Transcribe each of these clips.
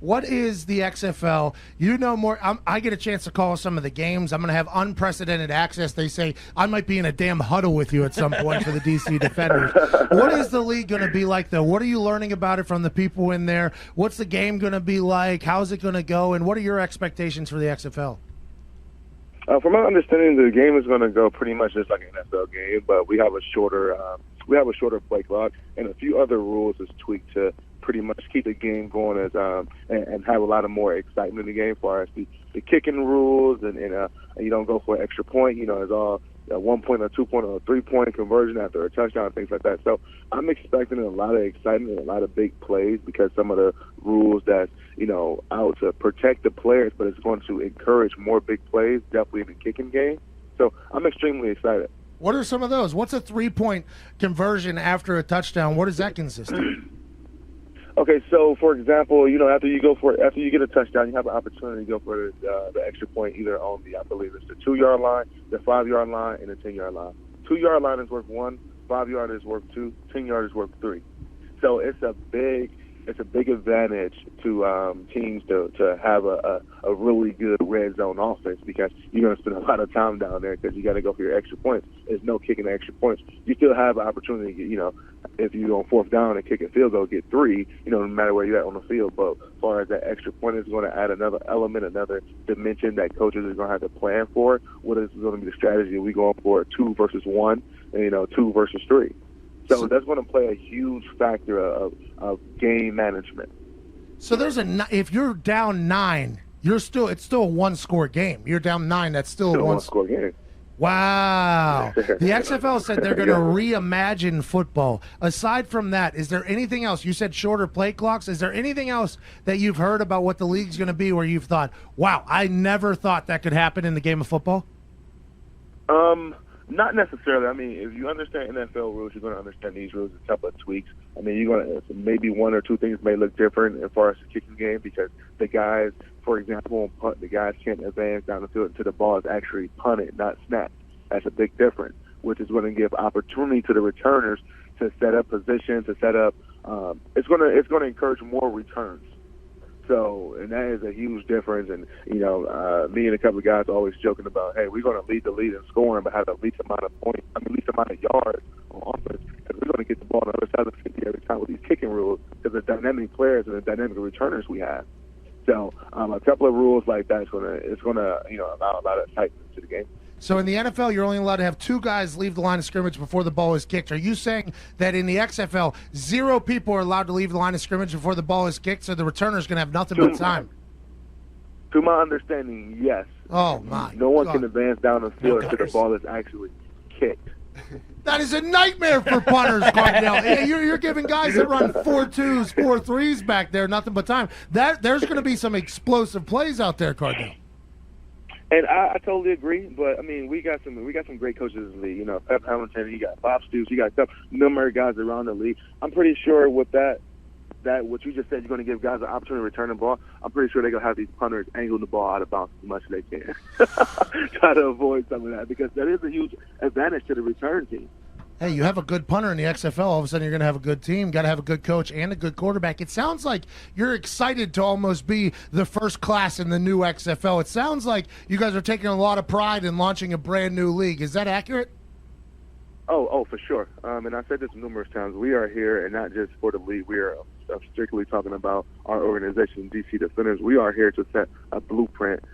What is the XFL? You know more. I get a chance to call some of the games. I'm going to have unprecedented access. They say I might be in a damn huddle with you at some point for the DC Defenders. What is the league going to be like, though? What are you learning about it from the people in there? What's the game going to be like? How's it going to go? And what are your expectations for the XFL? From my understanding, the game is going to go pretty much just like an NFL game, but we have a shorter play clock, and a few other rules is tweaked to pretty much keep the game going as and have a lot of more excitement in the game. As far as the kicking rules, and you don't go for an extra point. It's all a 1 point, or 2 point, or a 3 point conversion after a touchdown, things like that. So I'm expecting a lot of excitement and a lot of big plays because some of the rules that's out to protect the players, but it's going to encourage more big plays, definitely in the kicking game. So I'm extremely excited. What are some of those? What's a 3 point conversion after a touchdown? What does that consist of? Okay, so for example, after you get a touchdown, you have an opportunity to go for the extra point either on I believe it's the 2-yard line, the 5-yard line, and the 10-yard line. 2-yard line is worth 1, 5-yard is worth 2, 10-yard is worth 3. So it's a big advantage to teams to have a really good red zone offense because you're going to spend a lot of time down there because you got to go for your extra points. There's no kicking the extra points. You still have an opportunity to get, if you're on 4th down and kick a field goal, get 3, no matter where you're at on the field. But as far as that extra point is going to add another element, another dimension that coaches are going to have to plan for. What is going to be the strategy? Are we going for 2 versus 1 and, 2 versus 3? So that's going to play a huge factor of game management. So if you're down 9, it's still a 1-score game. You're down 9, that's still a 1-score game. Wow. The XFL said they're going to reimagine football. Aside from that, is there anything else? You said shorter play clocks. Is there anything else that you've heard about what the league's going to be where you've thought, wow, I never thought that could happen in the game of football? Not necessarily. I mean, if you understand NFL rules, you're going to understand these rules, a couple of tweaks. I mean, you're going to maybe 1 or 2 things may look different as far as the kicking game because the guys, for example, on punt, the guys can't advance down the field until the ball is actually punted, not snapped. That's a big difference, which is going to give opportunity to the returners to set up position, to set up. It's going to encourage more returns. So, and that is a huge difference. And, me and a couple of guys are always joking about, hey, we're going to lead the league in scoring, but have the least amount of least amount of yards on offense. Because we're going to get the ball on the other side of the 50 every time with these kicking rules because the dynamic players and the dynamic returners we have. So, a couple of rules like that is going to allow a lot of excitement to the game. So in the NFL, you're only allowed to have 2 guys leave the line of scrimmage before the ball is kicked. Are you saying that in the XFL, 0 people are allowed to leave the line of scrimmage before the ball is kicked, so the returner's going to have nothing but time? To my understanding, yes. Oh, my No one God. can advance down the field until the ball is actually kicked. That is a nightmare for punters, Cardell. You're giving guys that run 4.2s, 4.3s back there nothing but time. There's going to be some explosive plays out there, Cardell. And I totally agree, but I mean we got some great coaches in the league. Pep Hamilton, you got Bob Stoops, you got a number of guys around the league. I'm pretty sure with that what you just said, you're going to give guys an opportunity to return the ball. I'm pretty sure they're going to have these punters angle the ball out of bounds as much as they can, try to avoid some of that because that is a huge advantage to the return team. Hey, you have a good punter in the XFL. All of a sudden, you're going to have a good team. Got to have a good coach and a good quarterback. It sounds like you're excited to almost be the first class in the new XFL. It sounds like you guys are taking a lot of pride in launching a brand new league. Is that accurate? Oh, for sure. And I said this numerous times. We are here, and not just for the league. We are strictly talking about our organization, DC Defenders. We are here to set a blueprint,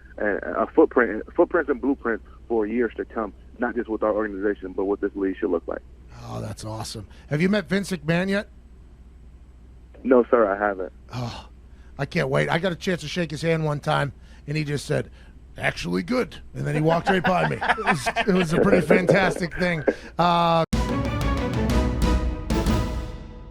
footprints and blueprints for years to come. Not just with our organization, but what this league should look like. Oh, that's awesome. Have you met Vince McMahon yet? No, sir, I haven't. Oh, I can't wait. I got a chance to shake his hand one time, and he just said, actually good. And then he walked right by me. It was a pretty fantastic thing.